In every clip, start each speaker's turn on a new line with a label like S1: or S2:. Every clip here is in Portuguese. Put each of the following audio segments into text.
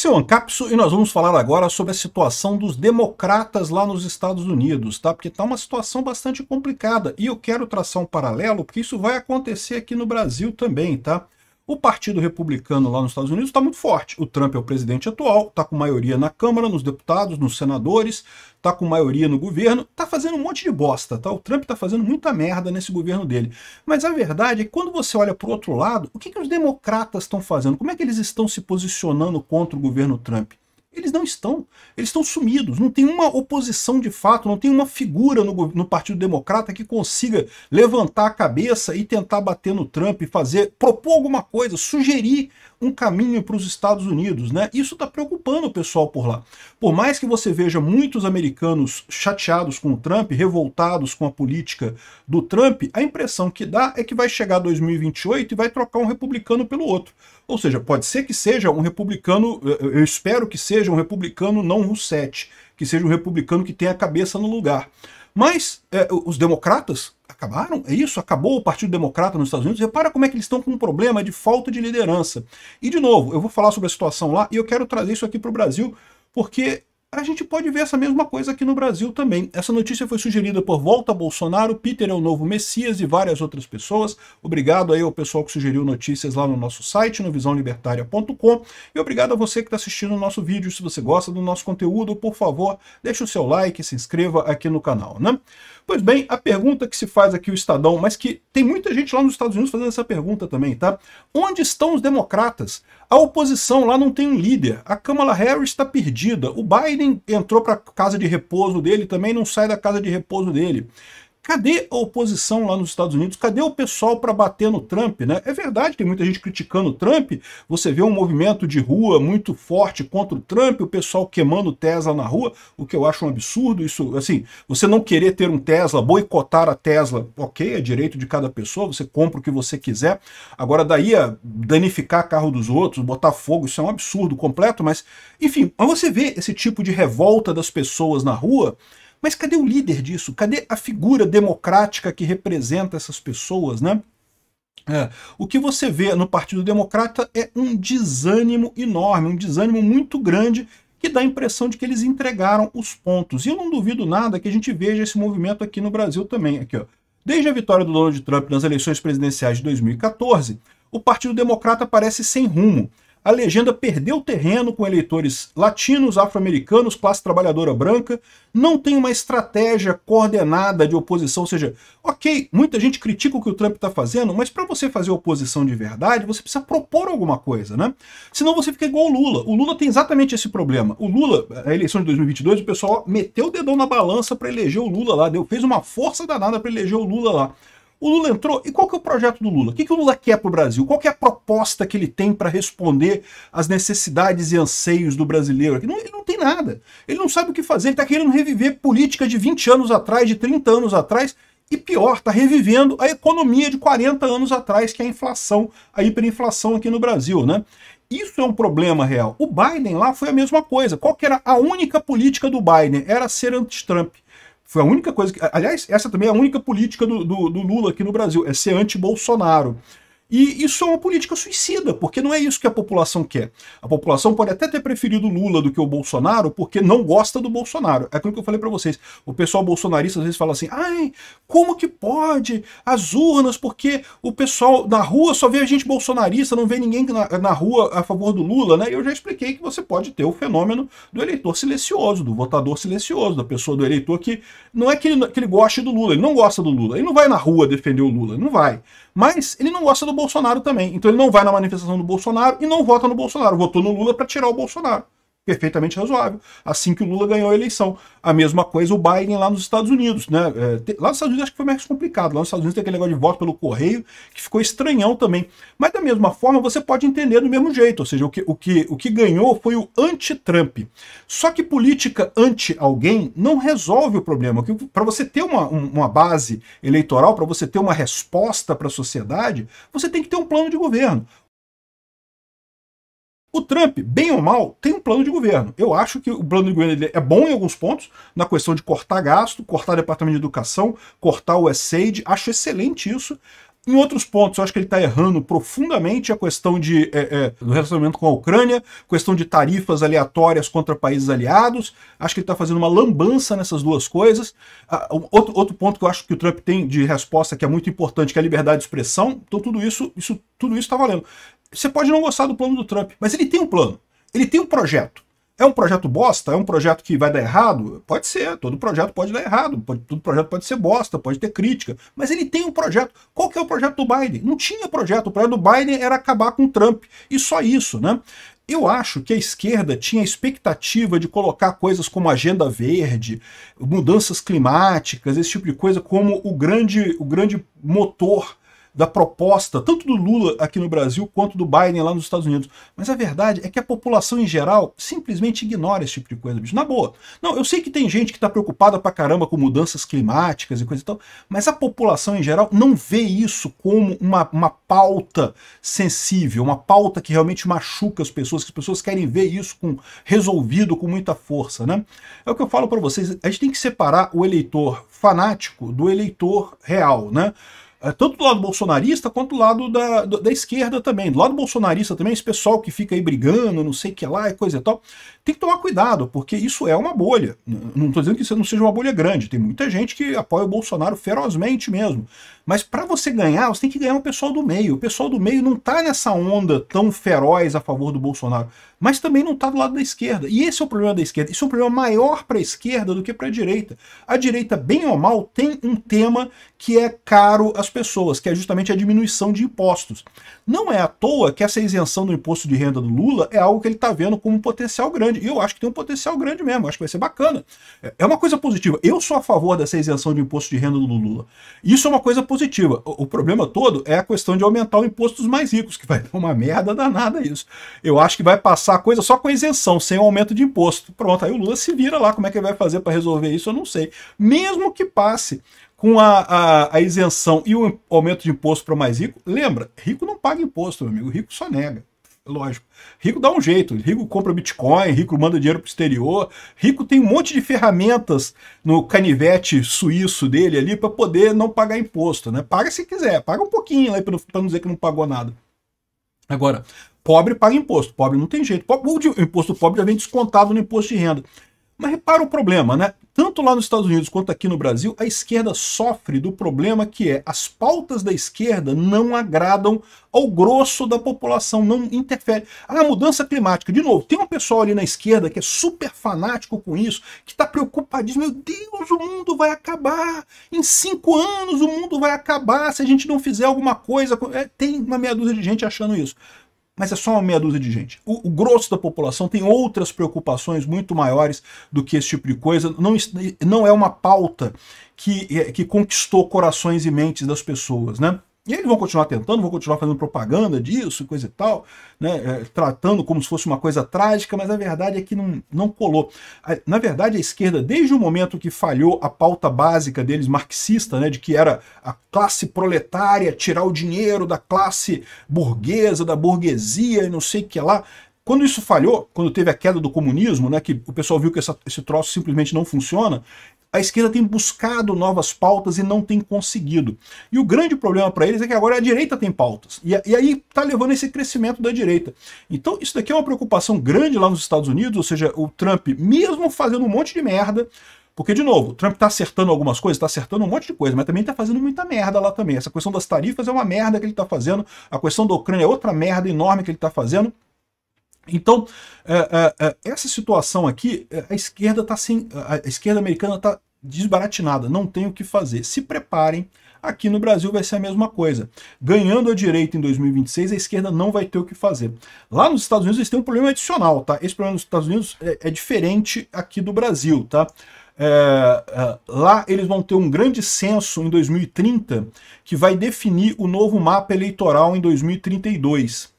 S1: Esse é o Ancapso e nós vamos falar agora sobre a situação dos democratas lá nos Estados Unidos, tá? Porque tá uma situação bastante complicada e eu quero traçar um paralelo porque isso vai acontecer aqui no Brasil também, tá? O Partido Republicano lá nos Estados Unidos está muito forte. O Trump é o presidente atual, está com maioria na Câmara, nos deputados, nos senadores, está com maioria no governo, está fazendo um monte de bosta, tá? O Trump está fazendo muita merda nesse governo dele. Mas a verdade é que quando você olha para o outro lado, o que os democratas estão fazendo? Como é que eles estão se posicionando contra o governo Trump? Eles não estão. Eles estão sumidos. Não tem uma oposição de fato, não tem uma figura no Partido Democrata que consiga levantar a cabeça e tentar bater no Trump, propor alguma coisa, sugerir um caminho para os Estados Unidos, né? Isso está preocupando o pessoal por lá. Por mais que você veja muitos americanos chateados com o Trump, revoltados com a política do Trump, a impressão que dá é que vai chegar 2028 e vai trocar um republicano pelo outro. Ou seja, pode ser que seja um republicano, eu espero que seja um republicano não Rousseff, que seja um republicano que tenha a cabeça no lugar. Mas os democratas acabaram, é isso? Acabou o Partido Democrata nos Estados Unidos? Repara como é que eles estão com um problema de falta de liderança. E, de novo, eu vou falar sobre a situação lá e eu quero trazer isso aqui para o Brasil, porque a gente pode ver essa mesma coisa aqui no Brasil também. Essa notícia foi sugerida por Volta Bolsonaro, Peter é o Novo Messias e várias outras pessoas. Obrigado aí ao pessoal que sugeriu notícias lá no nosso site, no visãolibertaria.com. E obrigado a você que está assistindo o nosso vídeo. Se você gosta do nosso conteúdo, por favor, deixe o seu like e se inscreva aqui no canal, né? Pois bem, a pergunta que se faz aqui o Estadão, mas que tem muita gente lá nos Estados Unidos fazendo essa pergunta também, tá? Onde estão os democratas? A oposição lá não tem um líder. A Kamala Harris está perdida. O Biden entrou para a casa de repouso dele, também não sai da casa de repouso dele. Cadê a oposição lá nos Estados Unidos? Cadê o pessoal para bater no Trump, né? É verdade, tem muita gente criticando o Trump, você vê um movimento de rua muito forte contra o Trump, o pessoal queimando Tesla na rua, o que eu acho um absurdo. Isso, assim, você não querer ter um Tesla, boicotar a Tesla, ok, é direito de cada pessoa, você compra o que você quiser. Agora, daí a danificar carro dos outros, botar fogo, isso é um absurdo completo, mas, enfim, mas você vê esse tipo de revolta das pessoas na rua. Mas cadê o líder disso? Cadê a figura democrática que representa essas pessoas, né? O que você vê no Partido Democrata é um desânimo enorme, um desânimo muito grande, que dá a impressão de que eles entregaram os pontos. E eu não duvido nada que a gente veja esse movimento aqui no Brasil também. Aqui, ó. Desde a vitória do Donald Trump nas eleições presidenciais de 2014, o Partido Democrata parece sem rumo. A legenda perdeu terreno com eleitores latinos, afro-americanos, classe trabalhadora branca, não tem uma estratégia coordenada de oposição, ou seja, ok, muita gente critica o que o Trump está fazendo, mas para você fazer oposição de verdade, você precisa propor alguma coisa, né? Senão você fica igual o Lula. O Lula tem exatamente esse problema. O Lula, a eleição de 2022, o pessoal meteu o dedão na balança para eleger o Lula lá, fez uma força danada para eleger o Lula lá. O Lula entrou, e qual que é o projeto do Lula? O que o Lula quer para o Brasil? Qual que é a proposta que ele tem para responder às necessidades e anseios do brasileiro? Ele não tem nada, ele não sabe o que fazer, ele está querendo reviver política de 20 anos atrás, de 30 anos atrás, e pior, está revivendo a economia de 40 anos atrás, que é a inflação, a hiperinflação aqui no Brasil, né? Isso é um problema real. O Biden lá foi a mesma coisa. Qual que era a única política do Biden? Era ser anti-Trump. Foi a única coisa que... Aliás, essa também é a única política do Lula aqui no Brasil, é ser anti-Bolsonaro. E isso é uma política suicida, porque não é isso que a população quer. A população pode até ter preferido o Lula do que o Bolsonaro, porque não gosta do Bolsonaro. É aquilo que eu falei para vocês. O pessoal bolsonarista às vezes fala assim, ai, como que pode? As urnas, porque o pessoal na rua só vê a gente bolsonarista, não vê ninguém na rua a favor do Lula, né? E eu já expliquei que você pode ter o fenômeno do eleitor silencioso, do votador silencioso, da pessoa, do eleitor que não é que ele goste do Lula, ele não gosta do Lula, ele não vai na rua defender o Lula, não vai. Mas ele não gosta do Bolsonaro também, então ele não vai na manifestação do Bolsonaro e não vota no Bolsonaro, votou no Lula para tirar o Bolsonaro. Perfeitamente razoável, assim que o Lula ganhou a eleição. A mesma coisa o Biden lá nos Estados Unidos, né? Lá nos Estados Unidos acho que foi mais complicado, lá nos Estados Unidos tem aquele negócio de voto pelo correio, que ficou estranhão também. Mas da mesma forma você pode entender do mesmo jeito, ou seja, o que ganhou foi o anti-Trump. Só que política anti-alguém não resolve o problema. Para você ter uma base eleitoral, para você ter uma resposta para a sociedade, você tem que ter um plano de governo. O Trump, bem ou mal, tem um plano de governo. Eu acho que o plano de governo dele é bom em alguns pontos, na questão de cortar gasto, cortar departamento de educação, cortar o USAID, acho excelente isso. Em outros pontos, eu acho que ele está errando profundamente a questão do relacionamento com a Ucrânia, questão de tarifas aleatórias contra países aliados. Acho que ele está fazendo uma lambança nessas duas coisas. Outro ponto que eu acho que o Trump tem de resposta que é muito importante, que é a liberdade de expressão. Então tudo isso está valendo. Você pode não gostar do plano do Trump, mas ele tem um plano. Ele tem um projeto. É um projeto bosta? É um projeto que vai dar errado? Pode ser, todo projeto pode dar errado, todo projeto pode ser bosta, pode ter crítica, mas ele tem um projeto. Qual que é o projeto do Biden? Não tinha projeto, o projeto do Biden era acabar com o Trump, e só isso, né? Eu acho que a esquerda tinha a expectativa de colocar coisas como agenda verde, mudanças climáticas, esse tipo de coisa, como o grande motor da proposta, tanto do Lula aqui no Brasil, quanto do Biden lá nos Estados Unidos. Mas a verdade é que a população em geral simplesmente ignora esse tipo de coisa, bicho. Na boa. Não, eu sei que tem gente que tá preocupada pra caramba com mudanças climáticas e coisa e tal, mas a população em geral não vê isso como uma pauta sensível, uma pauta que realmente machuca as pessoas, que as pessoas querem ver isso resolvido com muita força, né? É o que eu falo pra vocês, a gente tem que separar o eleitor fanático do eleitor real, né? Tanto do lado bolsonarista quanto do lado da esquerda também. Do lado bolsonarista também, esse pessoal que fica aí brigando, não sei o que lá e coisa e tal, tem que tomar cuidado, porque isso é uma bolha. Não estou dizendo que isso não seja uma bolha grande, tem muita gente que apoia o Bolsonaro ferozmente mesmo. Mas para você ganhar, você tem que ganhar o pessoal do meio. O pessoal do meio não está nessa onda tão feroz a favor do Bolsonaro, mas também não está do lado da esquerda. E esse é o problema da esquerda. Isso é um problema maior para a esquerda do que para a direita. A direita, bem ou mal, tem um tema que é caro às pessoas, que é justamente a diminuição de impostos. Não é à toa que essa isenção do imposto de renda do Lula é algo que ele está vendo como um potencial grande. E eu acho que tem um potencial grande mesmo, acho que vai ser bacana. É uma coisa positiva. Eu sou a favor dessa isenção de imposto de renda do Lula. Isso é uma coisa positiva. O problema todo é a questão de aumentar o imposto dos mais ricos, que vai dar uma merda danada isso. Eu acho que vai passar a coisa só com isenção, sem o aumento de imposto. Pronto, aí o Lula se vira lá, como é que ele vai fazer para resolver isso, eu não sei. Mesmo que passe com a isenção e o aumento de imposto para o mais rico, lembra, rico não paga imposto, meu amigo, rico só nega. Lógico. Rico dá um jeito, rico compra Bitcoin, rico manda dinheiro para o exterior, rico tem um monte de ferramentas no canivete suíço dele ali para poder não pagar imposto, né? Paga se quiser, paga um pouquinho lá para não dizer que não pagou nada. Agora, pobre paga imposto, pobre não tem jeito. O imposto do pobre já vem descontado no imposto de renda. Mas repara o problema, né? Tanto lá nos Estados Unidos quanto aqui no Brasil, a esquerda sofre do problema que é as pautas da esquerda não agradam ao grosso da população, não interfere. A mudança climática, de novo, tem um pessoal ali na esquerda que é super fanático com isso, que está preocupadíssimo, meu Deus, o mundo vai acabar, em 5 anos o mundo vai acabar se a gente não fizer alguma coisa. Tem uma meia dúzia de gente achando isso. Mas é só uma meia dúzia de gente. O grosso da população tem outras preocupações muito maiores do que esse tipo de coisa. Não é uma pauta que conquistou corações e mentes das pessoas, né? E eles vão continuar tentando, vão continuar fazendo propaganda disso, coisa e tal, né? Tratando como se fosse uma coisa trágica, mas a verdade é que não colou. Na verdade, a esquerda, desde o momento que falhou a pauta básica deles, marxista, né? De que era a classe proletária tirar o dinheiro da classe burguesa, da burguesia e não sei o que lá. Quando isso falhou, quando teve a queda do comunismo, né, que o pessoal viu que esse troço simplesmente não funciona, a esquerda tem buscado novas pautas e não tem conseguido. E o grande problema para eles é que agora a direita tem pautas. E aí está levando esse crescimento da direita. Então isso daqui é uma preocupação grande lá nos Estados Unidos, ou seja, o Trump, mesmo fazendo um monte de merda, porque, de novo, o Trump está acertando algumas coisas, está acertando um monte de coisa, mas também está fazendo muita merda lá também. Essa questão das tarifas é uma merda que ele está fazendo, a questão da Ucrânia é outra merda enorme que ele está fazendo. Então, essa situação aqui, a esquerda tá sem, a esquerda americana está desbaratinada, não tem o que fazer. Se preparem, aqui no Brasil vai ser a mesma coisa. Ganhando a direita em 2026, a esquerda não vai ter o que fazer. Lá nos Estados Unidos eles têm um problema adicional, tá? Esse problema nos Estados Unidos é diferente aqui do Brasil, tá? Lá eles vão ter um grande censo em 2030 que vai definir o novo mapa eleitoral em 2032.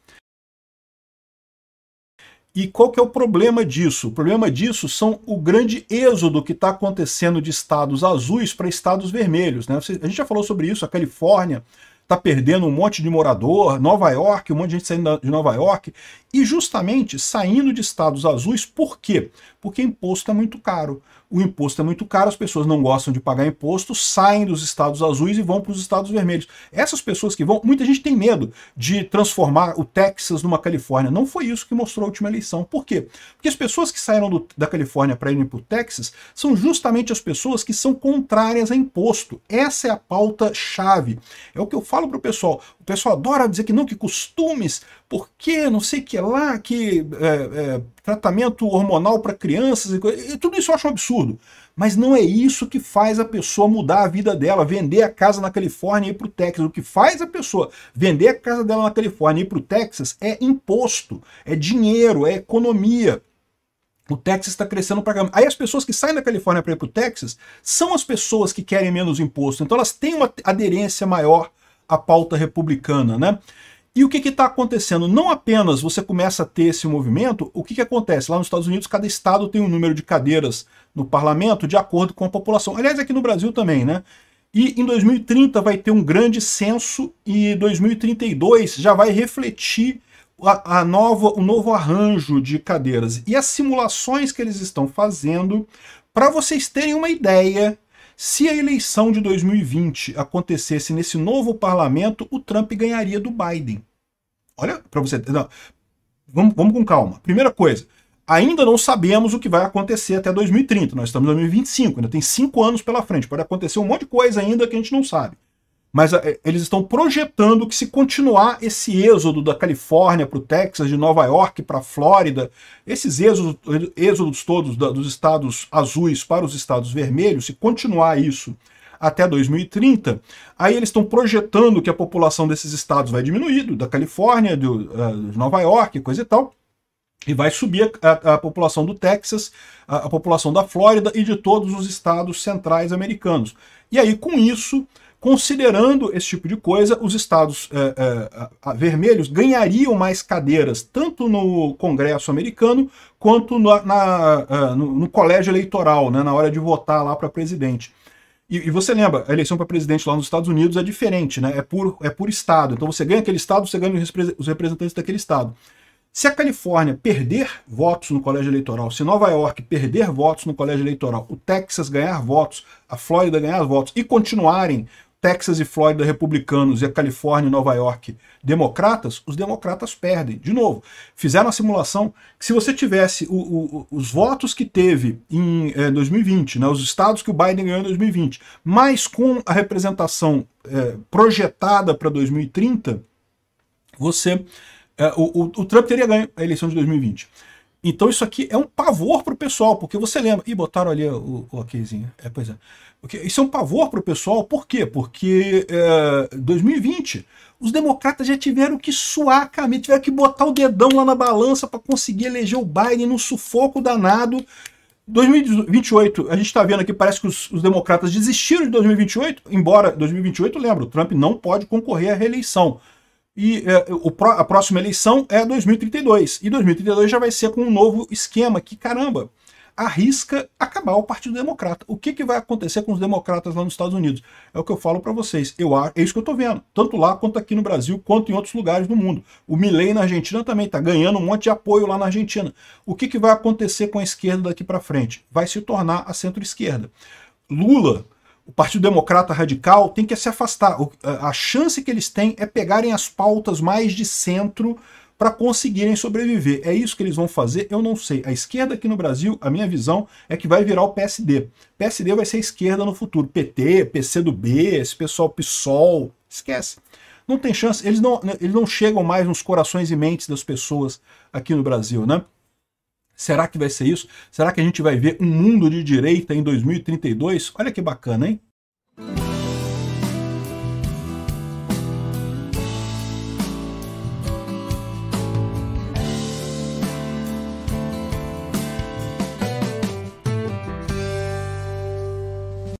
S1: E qual que é o problema disso? O problema disso são o grande êxodo que está acontecendo de estados azuis para estados vermelhos, né? A gente já falou sobre isso, a Califórnia está perdendo um monte de morador, Nova York, um monte de gente saindo de Nova York, e justamente saindo de estados azuis, por quê? Porque imposto é muito caro. o imposto é muito caro, as pessoas não gostam de pagar imposto, saem dos estados azuis e vão para os estados vermelhos. Essas pessoas que vão, muita gente tem medo de transformar o Texas numa Califórnia. Não foi isso que mostrou a última eleição. Por quê? Porque as pessoas que saíram da Califórnia para irem para o Texas são justamente as pessoas que são contrárias a imposto. Essa é a pauta-chave. É o que eu falo para o pessoal. O pessoal adora dizer que não, que costumes, porque não sei o que lá, que tratamento hormonal para crianças, e tudo isso eu acho um absurdo. Mas não é isso que faz a pessoa mudar a vida dela, vender a casa na Califórnia e ir para o Texas. O que faz a pessoa vender a casa dela na Califórnia e ir para o Texas é imposto, é dinheiro, é economia. O Texas está crescendo para caramba. Aí as pessoas que saem da Califórnia para ir para o Texas são as pessoas que querem menos imposto. Então elas têm uma aderência maior à pauta republicana, né? E o que está acontecendo? Não apenas você começa a ter esse movimento, o que acontece? Lá nos Estados Unidos, cada estado tem um número de cadeiras no parlamento de acordo com a população. Aliás, aqui no Brasil também, né? E em 2030 vai ter um grande censo e 2032 já vai refletir o novo arranjo de cadeiras. E as simulações que eles estão fazendo, para vocês terem uma ideia, se a eleição de 2020 acontecesse nesse novo parlamento, o Trump ganharia do Biden. Olha, para você... Não, vamos com calma. Primeira coisa, ainda não sabemos o que vai acontecer até 2030. Nós estamos em 2025, ainda tem 5 anos pela frente. Pode acontecer um monte de coisa ainda que a gente não sabe. Mas eles estão projetando que se continuar esse êxodo da Califórnia para o Texas, de Nova York para a Flórida, esses êxodos todos dos estados azuis para os estados vermelhos, se continuar isso até 2030, aí eles estão projetando que a população desses estados vai diminuir, da Califórnia, de Nova York, coisa e tal, e vai subir a população do Texas, a população da Flórida e de todos os estados centrais americanos. E aí, com isso, considerando esse tipo de coisa, os estados vermelhos ganhariam mais cadeiras, tanto no Congresso americano, quanto no colégio eleitoral, né, na hora de votar lá para presidente. E você lembra, a eleição para presidente lá nos Estados Unidos é diferente, né, é por estado. Então você ganha aquele estado, você ganha os representantes daquele estado. Se a Califórnia perder votos no colégio eleitoral, se Nova York perder votos no colégio eleitoral, o Texas ganhar votos, a Flórida ganhar votos e continuarem Texas e Flórida republicanos e a Califórnia e Nova York democratas, os democratas perdem. De novo, fizeram a simulação que se você tivesse os votos que teve em 2020, né, os estados que o Biden ganhou em 2020, mas com a representação projetada para 2030, o Trump teria ganho a eleição de 2020. Então isso aqui é um pavor para o pessoal, porque você lembra... Ih, botaram ali o okzinho. Pois é. Isso é um pavor para o pessoal, por quê? Porque 2020, os democratas já tiveram que suar a camisa, tiveram que botar o dedão lá na balança para conseguir eleger o Biden num sufoco danado. 2028, a gente está vendo aqui, parece que os democratas desistiram de 2028, embora 2028, lembra, o Trump não pode concorrer à reeleição. E a próxima eleição é 2032. E 2032 já vai ser com um novo esquema que, caramba, arrisca acabar o Partido Democrata. O que vai acontecer com os democratas lá nos Estados Unidos? É o que eu falo para vocês. É isso que eu estou vendo. Tanto lá, quanto aqui no Brasil, quanto em outros lugares do mundo. O Milei na Argentina também está ganhando um monte de apoio lá na Argentina. O que vai acontecer com a esquerda daqui para frente? Vai se tornar a centro-esquerda. Lula... O Partido Democrata Radical tem que se afastar. A chance que eles têm é pegarem as pautas mais de centro para conseguirem sobreviver. É isso que eles vão fazer? Eu não sei. A esquerda aqui no Brasil, a minha visão é que vai virar o PSD. PSD vai ser a esquerda no futuro. PT, PCdoB, esse pessoal PSOL, esquece. Não tem chance. Eles não chegam mais nos corações e mentes das pessoas aqui no Brasil, né? Será que vai ser isso? Será que a gente vai ver um mundo de direita em 2032? Olha que bacana, hein?